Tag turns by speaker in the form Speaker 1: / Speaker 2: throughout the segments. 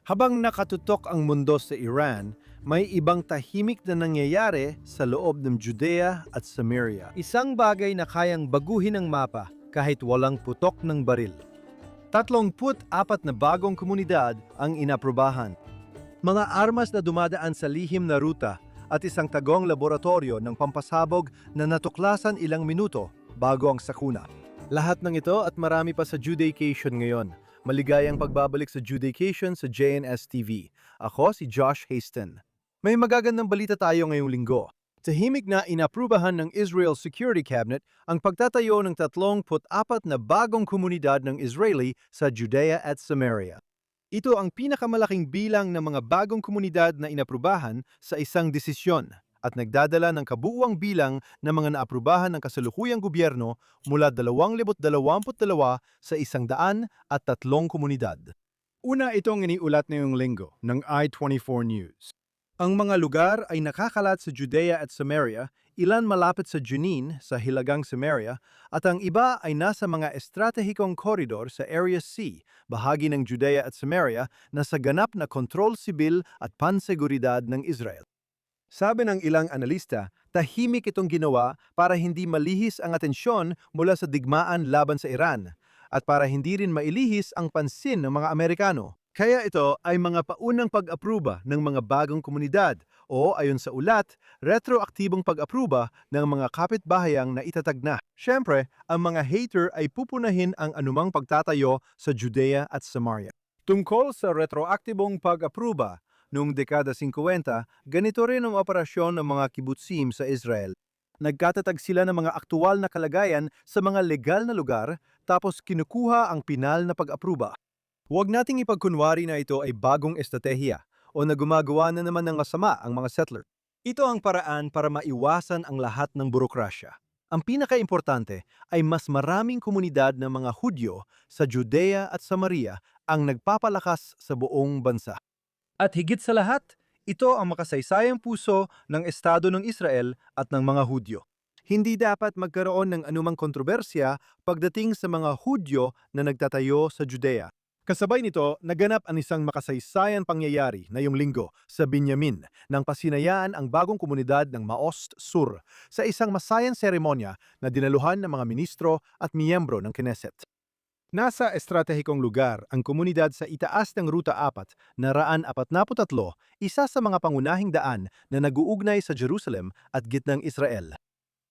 Speaker 1: Habang nakatutok ang mundo sa Iran, may ibang tahimik na nangyayari sa loob ng Judea at Samaria. Isang bagay na kayang baguhin ang mapa kahit walang putok ng baril. 34 na bagong komunidad ang inaprubahan. Mga armas na dumadaan sa lihim na ruta at isang tagong laboratorio ng pampasabog na natuklasan ilang minuto bago ang sakuna. Lahat ng ito at marami pa sa Judacation ngayon. Maligayang pagbabalik sa Judacation sa JNS TV. Ako si Josh Haston. May magagandang balita tayo ngayong linggo. Tahimik na inaprubahan ng Israel Security Cabinet ang pagtatayo ng 34 na bagong komunidad ng Israeli sa Judea at Samaria. Ito ang pinakamalaking bilang ng mga bagong komunidad na inaprubahan sa isang desisyon at nagdadala ng kabuuang bilang ng mga naaprubahan ng kasalukuyang gobyerno mula 2022 sa 103 komunidad. Una itong iniulat ngayong linggo ng I-24 News. Ang mga lugar ay nakakalat sa Judea at Samaria, ilan malapit sa Jenin sa Hilagang Samaria, at ang iba ay nasa mga estratehikong koridor sa Area C, bahagi ng Judea at Samaria na sa ganap na kontrol sibil at panseguridad ng Israel. Sabi ng ilang analista, tahimik itong ginawa para hindi malihis ang atensyon mula sa digmaan laban sa Iran at para hindi rin mailihis ang pansin ng mga Amerikano. Kaya ito ay mga paunang pag-apruba ng mga bagong komunidad o ayon sa ulat, retroaktibong pag-apruba ng mga kapitbahayang na itatag na. Siyempre, ang mga hater ay pupunahin ang anumang pagtatayo sa Judea at Samaria. Tungkol sa retroaktibong pag-apruba, noong dekada 50, ganito rin ang operasyon ng mga kibbutzim sa Israel. Nagkatatag sila ng mga aktual na kalagayan sa mga legal na lugar tapos kinukuha ang pinal na pag-apruba. Huwag nating ipagkunwari na ito ay bagong estratehiya o na gumagawa na naman ng masama ang mga settler. Ito ang paraan para maiwasan ang lahat ng burokrasya. Ang pinakaimportante ay mas maraming komunidad ng mga Hudyo sa Judea at Samaria ang nagpapalakas sa buong bansa. At higit sa lahat, ito ang makasaysayang puso ng Estado ng Israel at ng mga Hudyo. Hindi dapat magkaroon ng anumang kontrobersya pagdating sa mga Hudyo na nagtatayo sa Judea. Kasabay nito, naganap ang isang makasaysayan pangyayari ngayong linggo sa Binyamin nang pasinayaan ang bagong komunidad ng Maost Sur sa isang masayang seremonya na dinaluhan ng mga ministro at miyembro ng Knesset. Nasa estratehikong lugar ang komunidad sa itaas ng Ruta 4 na 143, isa sa mga pangunahing daan na nag-uugnay sa Jerusalem at gitnang Israel.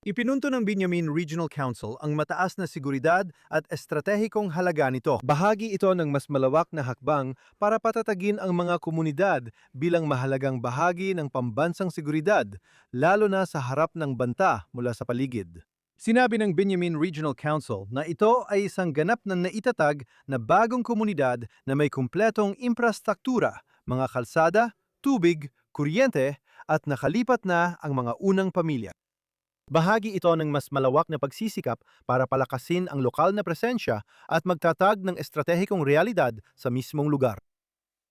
Speaker 1: Ipinunto ng Binyamin Regional Council ang mataas na seguridad at estratehikong halaga nito. Bahagi ito ng mas malawak na hakbang para patatagin ang mga komunidad bilang mahalagang bahagi ng pambansang seguridad, lalo na sa harap ng banta mula sa paligid. Sinabi ng Binyamin Regional Council na ito ay isang ganap na naitatag na bagong komunidad na may kumpletong infrastruktura, mga kalsada, tubig, kuryente at nakalipat na ang mga unang pamilya. Bahagi ito ng mas malawak na pagsisikap para palakasin ang lokal na presensya at magtatag ng estratehikong realidad sa mismong lugar.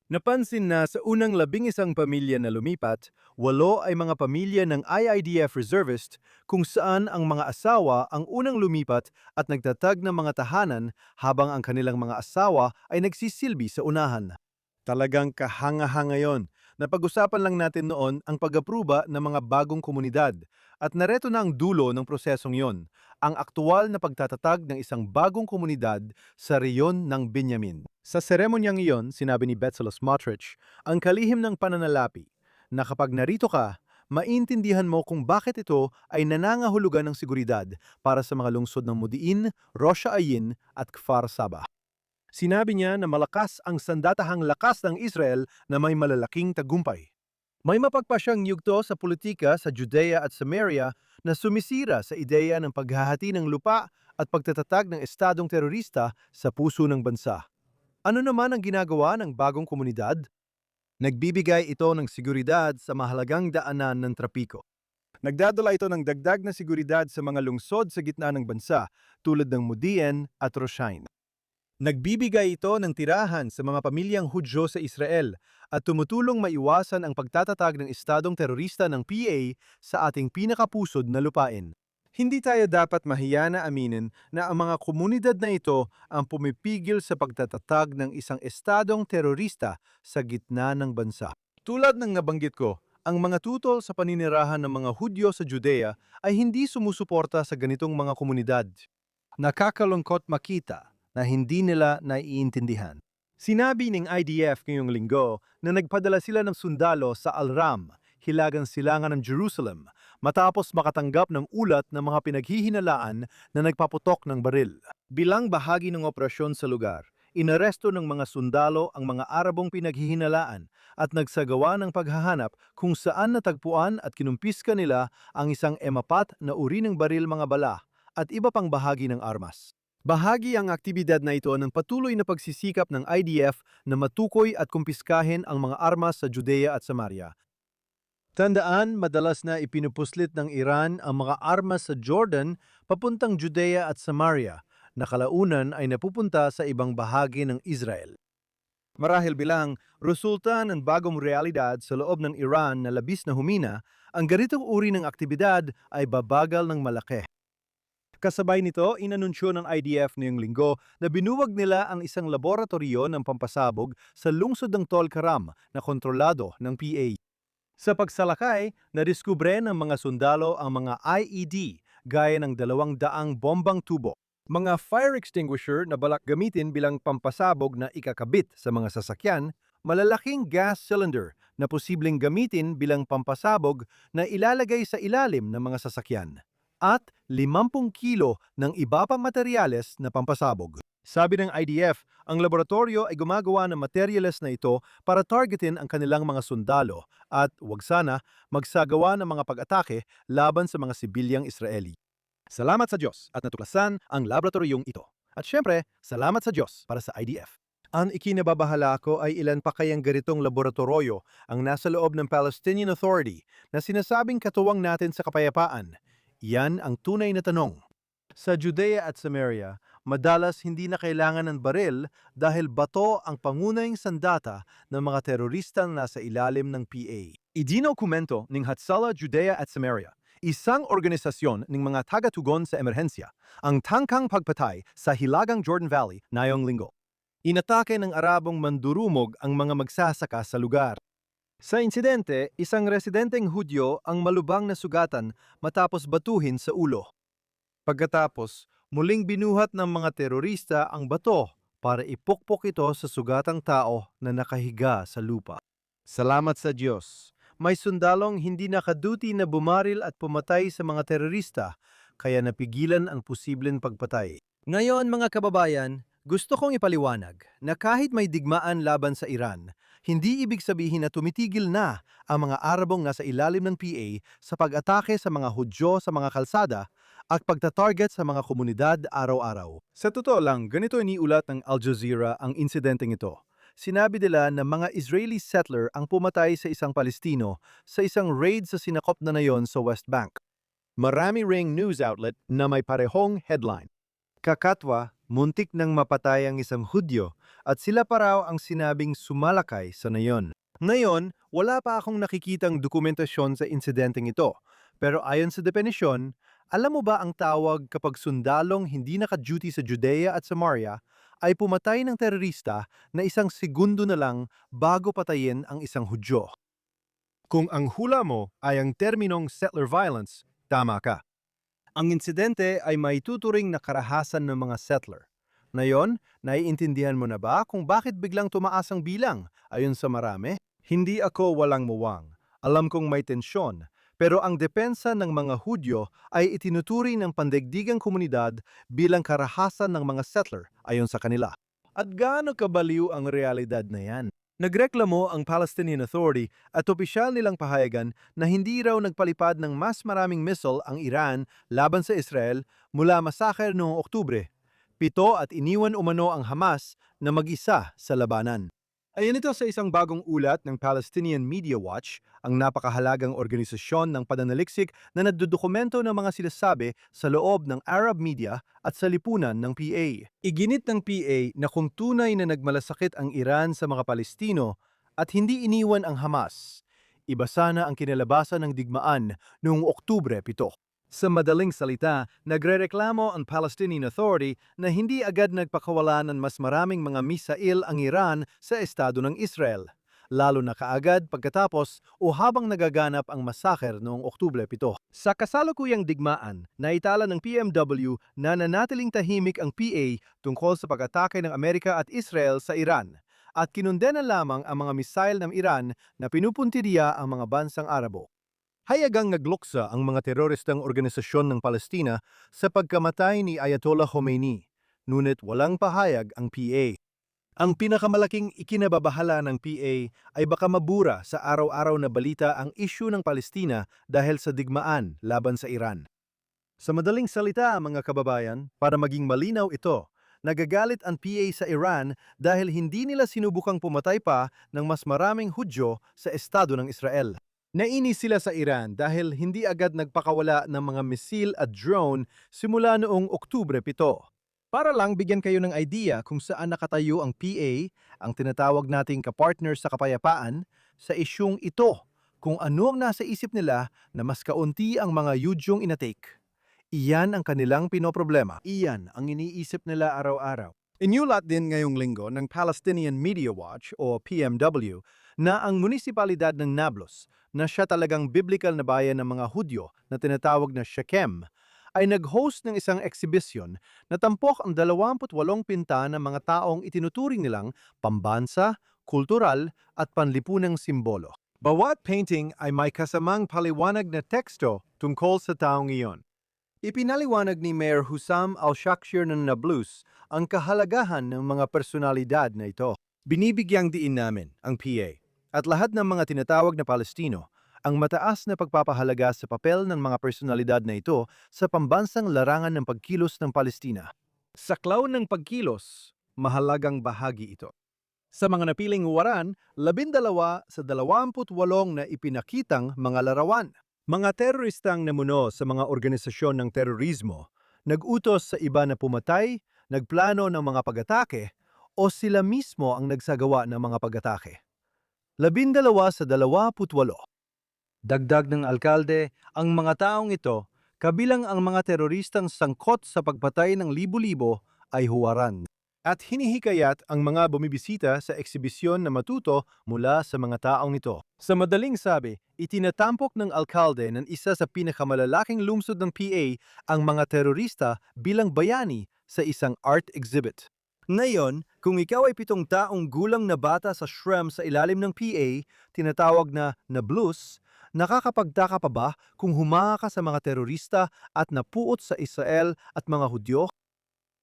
Speaker 1: Napansin na sa unang 11 pamilya na lumipat, 8 ay mga pamilya ng IIDF reservist kung saan ang mga asawa ang unang lumipat at nagtatag ng mga tahanan habang ang kanilang mga asawa ay nagsisilbi sa unahan. Talagang kahanga-hanga yon. Napag-usapan lang natin noon ang pag-apruba ng mga bagong komunidad at nareto na ang dulo ng prosesong yon, ang aktual na pagtatatag ng isang bagong komunidad sa reyon ng Binyamin. Sa seremonyang iyon, sinabi ni Bezalel Smotrich, ang kalihim ng pananalapi na kapag narito ka, maintindihan mo kung bakit ito ay nanangahulugan ng seguridad para sa mga lungsod ng Modiin, Rosh Ayin at Kfar Saba. Sinabi niya na malakas ang sandatahang lakas ng Israel na may malalaking tagumpay. May mapagpasyang yugto sa politika sa Judea at Samaria na sumisira sa ideya ng paghahati ng lupa at pagtatatag ng estadong terorista sa puso ng bansa. Ano naman ang ginagawa ng bagong komunidad? Nagbibigay ito ng seguridad sa mahalagang daanan ng trapiko. Nagdadala ito ng dagdag na seguridad sa mga lungsod sa gitna ng bansa tulad ng Modiin at Roshain. Nagbibigay ito ng tirahan sa mga pamilyang Hudyo sa Israel at tumutulong maiwasan ang pagtatatag ng estadong terorista ng PA sa ating pinakapusod na lupain. Hindi tayo dapat mahiya na aminin na ang mga komunidad na ito ang pumipigil sa pagtatatag ng isang estadong terorista sa gitna ng bansa. Tulad ng nabanggit ko, ang mga tutol sa paninirahan ng mga Hudyo sa Judea ay hindi sumusuporta sa ganitong mga komunidad. Nakakalungkot makita na hindi nila naiintindihan. Sinabi ng IDF ngayong linggo na nagpadala sila ng sundalo sa Al-Ram, hilagang silangan ng Jerusalem, matapos makatanggap ng ulat ng mga pinaghihinalaan na nagpaputok ng baril. Bilang bahagi ng operasyon sa lugar, inaresto ng mga sundalo ang mga Arabong pinaghihinalaan at nagsagawa ng paghahanap kung saan natagpuan at kinumpiska nila ang isang M4 na uri ng baril mga bala at iba pang bahagi ng armas. Bahagi ang aktibidad na ito ng patuloy na pagsisikap ng IDF na matukoy at kumpiskahin ang mga armas sa Judea at Samaria. Tandaan, madalas na ipinupuslit ng Iran ang mga armas sa Jordan papuntang Judea at Samaria, na kalaunan ay napupunta sa ibang bahagi ng Israel. Marahil bilang resulta ng bagong realidad sa loob ng Iran na labis na humina, ang ganitong uri ng aktibidad ay babagal ng malaki. Kasabay nito, inanunsyo ng IDF ngayong linggo na binuwag nila ang isang laboratorio ng pampasabog sa lungsod ng Tulkarem na kontrolado ng PA. Sa pagsalakay, nadiskubre ng mga sundalo ang mga IED gaya ng 200 bombang tubo, mga fire extinguisher na balak gamitin bilang pampasabog na ikakabit sa mga sasakyan, malalaking gas cylinder na posibleng gamitin bilang pampasabog na ilalagay sa ilalim ng mga sasakyan, at 50 kilo ng iba pang materyales na pampasabog. Sabi ng IDF, ang laboratorio ay gumagawa ng materyales na ito para targetin ang kanilang mga sundalo at, wag sana, magsagawa ng mga pag-atake laban sa mga sibilyang Israeli. Salamat sa Diyos at natuklasan ang laboratoryong ito. At syempre, salamat sa Diyos para sa IDF. Ang ikinababahala ko ay ilan pa kayang ganitong laboratorio ang nasa loob ng Palestinian Authority na sinasabing katuwang natin sa kapayapaan. Yan ang tunay na tanong. Sa Judea at Samaria, madalas hindi na kailangan ng baril dahil bato ang pangunahing sandata ng mga teroristang nasa ilalim ng PA. Idinokumento ng Hatzalah Judea at Samaria, isang organisasyon ng mga taga-tugon sa emerhensya, ang tangkang pagpatay sa Hilagang Jordan Valley ngayong linggo. Inatake ng Arabong mandurumog ang mga magsasaka sa lugar. Sa insidente, isang residenteng Hudyo ang malubhang na sugatan matapos batuhin sa ulo. Pagkatapos, muling binuhat ng mga terorista ang bato para ipukpok ito sa sugatang tao na nakahiga sa lupa. Salamat sa Diyos. May sundalong hindi nakaduty na bumaril at pumatay sa mga terorista, kaya napigilan ang posibleng pagpatay. Ngayon mga kababayan, gusto kong ipaliwanag na kahit may digmaan laban sa Iran, hindi ibig sabihin na tumitigil na ang mga Arabong nasa ilalim ng PA sa pag-atake sa mga Hudyo sa mga kalsada at pagtatarget sa mga komunidad araw-araw. Sa totoo lang, ganito iniulat ng Al Jazeera ang insidenteng ito. Sinabi nila na mga Israeli settler ang pumatay sa isang Palestino sa isang raid sa sinakop na nayon sa West Bank. Marami ring news outlet na may parehong headline. Kakatwa, muntik nang mapatay ang isang Hudyo at sila pa raw ang sinabing sumalakay sa nayon. Ngayon, wala pa akong nakikitang dokumentasyon sa insidenteng ito. Pero ayon sa definisyon, alam mo ba ang tawag kapag sundalong hindi naka-duty sa Judea at Samaria ay pumatay ng terorista na isang segundo na lang bago patayin ang isang Hudyo? Kung ang hula mo ay ang terminong settler violence, tama ka. Ang insidente ay maituturing na karahasan ng mga settler. Ngayon, naiintindihan mo na ba kung bakit biglang tumaas ang bilang ayon sa marami? Hindi ako walang muwang. Alam kong may tensyon. Pero ang depensa ng mga Hudyo ay itinuturing ng pandaigdigang komunidad bilang karahasan ng mga settler ayon sa kanila. At gaano kabaliw ang realidad na yan? Nagreklamo ang Palestinian Authority at opisyal nilang pahayagan na hindi raw nagpalipad ng mas maraming missile ang Iran laban sa Israel mula masaker noong Oktubre. 7 at iniwan umano ang Hamas na mag-isa sa labanan. Ayon ito sa isang bagong ulat ng Palestinian Media Watch, ang napakahalagang organisasyon ng pananaliksik na nagdodokumento ng mga sinasabi sa loob ng Arab media at sa lipunan ng PA. Iginit ng PA na kung tunay na nagmalasakit ang Iran sa mga Palestino at hindi iniwan ang Hamas, iba sana ang kinalabasan ng digmaan noong Oktubre 7. Sa madaling salita, nagrereklamo ang Palestinian Authority na hindi agad nagpakawala ng mas maraming mga misail ang Iran sa estado ng Israel, lalo na kaagad pagkatapos o habang nagaganap ang masaker noong Oktubre 7. Sa kasalukuyang digmaan, naitala ng PMW na nanatiling tahimik ang PA tungkol sa pag-atake ng Amerika at Israel sa Iran, at kinundena lamang ang mga misail ng Iran na pinupuntiriya ang mga bansang Arabo. Hayagang nagluksa ang mga teroristang organisasyon ng Palestina sa pagkamatay ni Ayatollah Khomeini, ngunit walang pahayag ang PA. Ang pinakamalaking ikinababahala ng PA ay baka mabura sa araw-araw na balita ang isyu ng Palestina dahil sa digmaan laban sa Iran. Sa madaling salita, mga kababayan, para maging malinaw ito, nagagalit ang PA sa Iran dahil hindi nila sinubukang pumatay pa ng mas maraming Hudyo sa estado ng Israel. Nainis sila sa Iran dahil hindi agad nagpakawala ng mga misil at drone simula noong Oktubre 7. Para lang bigyan kayo ng idea kung saan nakatayo ang PA, ang tinatawag nating kapartner sa kapayapaan, sa isyung ito, kung ano ang nasa isip nila na mas kaunti ang mga Hudyong inatake. Iyan ang kanilang pinoproblema. Iyan ang iniisip nila araw-araw. Inyulat din ngayong linggo ng Palestinian Media Watch o PMW na ang munisipalidad ng Nablus, na siya talagang biblical na bayan ng mga Hudyo na tinatawag na Shechem, ay nag-host ng isang eksibisyon na tampok ang 28 pinta ng mga taong itinuturing nilang pambansa, kultural at panlipunang simbolo. Bawat painting ay may kasamang paliwanag na teksto tungkol sa taong iyon. Ipinaliwanag ni Mayor Hussam al-Shakshir ng Nablus ang kahalagahan ng mga personalidad na ito. Binibigyang diin namin ang PA at lahat ng mga tinatawag na Palestino ang mataas na pagpapahalaga sa papel ng mga personalidad na ito sa pambansang larangan ng pagkilos ng Palestina. Sa klaw ng pagkilos, mahalagang bahagi ito. Sa mga napiling huwaran, 12 sa 28 na ipinakitang mga larawan. Mga teroristang namuno sa mga organisasyon ng terorismo, nag-utos sa iba na pumatay, nagplano ng mga pag-atake, o sila mismo ang nagsagawa ng mga pag-atake. 12 sa 28. Dagdag ng alkalde, ang mga taong ito, kabilang ang mga teroristang sangkot sa pagpatay ng libo-libo, ay huwaran. At hinihikayat ang mga bumibisita sa eksibisyon na matuto mula sa mga taong ito. Sa madaling sabi, itinatampok ng alkalde ng isa sa pinakamalalaking lungsod ng PA ang mga terorista bilang bayani sa isang art exhibit. Ngayon, kung ikaw ay 7 taong gulang na bata sa Shrem sa ilalim ng PA, tinatawag na Nablus, nakakapagtaka pa ba kung humanga ka sa mga terorista at napuot sa Israel at mga Hudyo?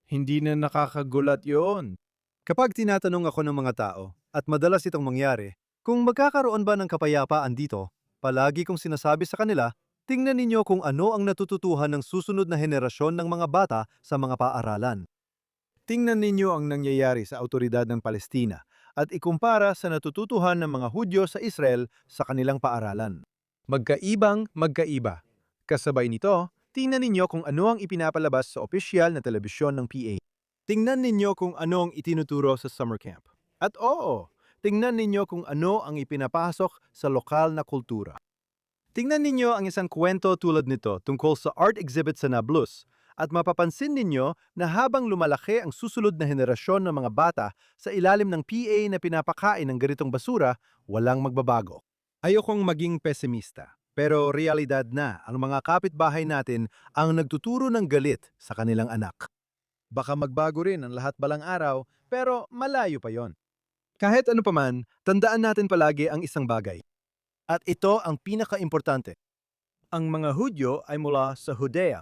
Speaker 1: Hindi na nakakagulat yon. Kapag tinatanong ako ng mga tao, at madalas itong mangyari, kung magkakaroon ba ng kapayapaan dito, palagi kong sinasabi sa kanila, tingnan ninyo kung ano ang natututuhan ng susunod na henerasyon ng mga bata sa mga paaralan. Tingnan ninyo ang nangyayari sa autoridad ng Palestina at ikumpara sa natututuhan ng mga Hudyo sa Israel sa kanilang paaralan. Magkaibang magkaiba. Kasabay nito, tingnan ninyo kung ano ang ipinapalabas sa opisyal na telebisyon ng PA. Tingnan ninyo kung ano ang itinuturo sa summer camp. At oo, tingnan ninyo kung ano ang ipinapasok sa lokal na kultura. Tingnan ninyo ang isang kwento tulad nito tungkol sa art exhibit sa Nablus at mapapansin ninyo na habang lumalaki ang susunod na henerasyon ng mga bata sa ilalim ng PA na pinapakain ng ganitong basura, walang magbabago. Ayokong maging pesimista. Pero realidad na ang mga kapitbahay natin ang nagtuturo ng galit sa kanilang anak. Baka magbago rin ang lahat balang araw, pero malayo pa yon. Kahit ano paman, tandaan natin palagi ang isang bagay. At ito ang pinaka-importante. Ang mga Hudyo ay mula sa Judea.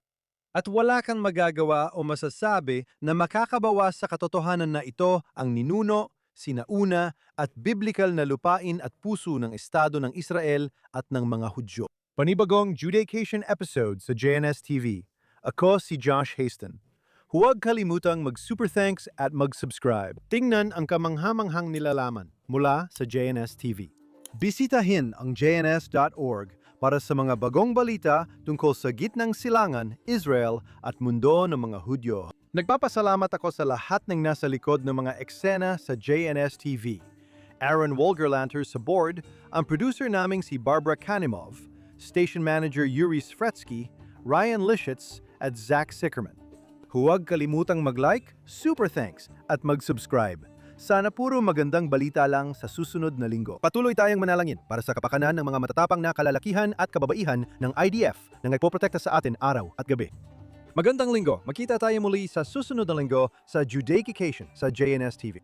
Speaker 1: At wala kang magagawa o masasabi na makakabawas sa katotohanan na ito ang ninuno, sinauna at biblical na lupain at puso ng Estado ng Israel at ng mga Hudyo. Panibagong Judacation episode sa JNS TV. Ako si Josh Haston. Huwag kalimutang mag-super thanks at mag-subscribe. Tingnan ang kamanghamanghang nilalaman mula sa JNS TV. Bisitahin ang jns.org para sa mga bagong balita tungkol sa gitnang silangan, Israel at mundo ng mga Hudyo. Nagpapasalamat ako sa lahat ng nasa likod ng mga eksena sa JNS TV. Aaron Wolgerlanter sa board, ang producer naming si Barbara Kanimov, station manager Yuri Svretsky, Ryan Lishitz at Zach Sickerman. Huwag kalimutang mag-like, super thanks, at mag-subscribe. Sana puro magandang balita lang sa susunod na linggo. Patuloy tayong manalangin para sa kapakanan ng mga matatapang na kalalakihan at kababaihan ng IDF na nagpoprotekta sa atin araw at gabi. Magandang linggo. Makita tayo muli sa susunod na linggo sa Judaikication sa JNS TV.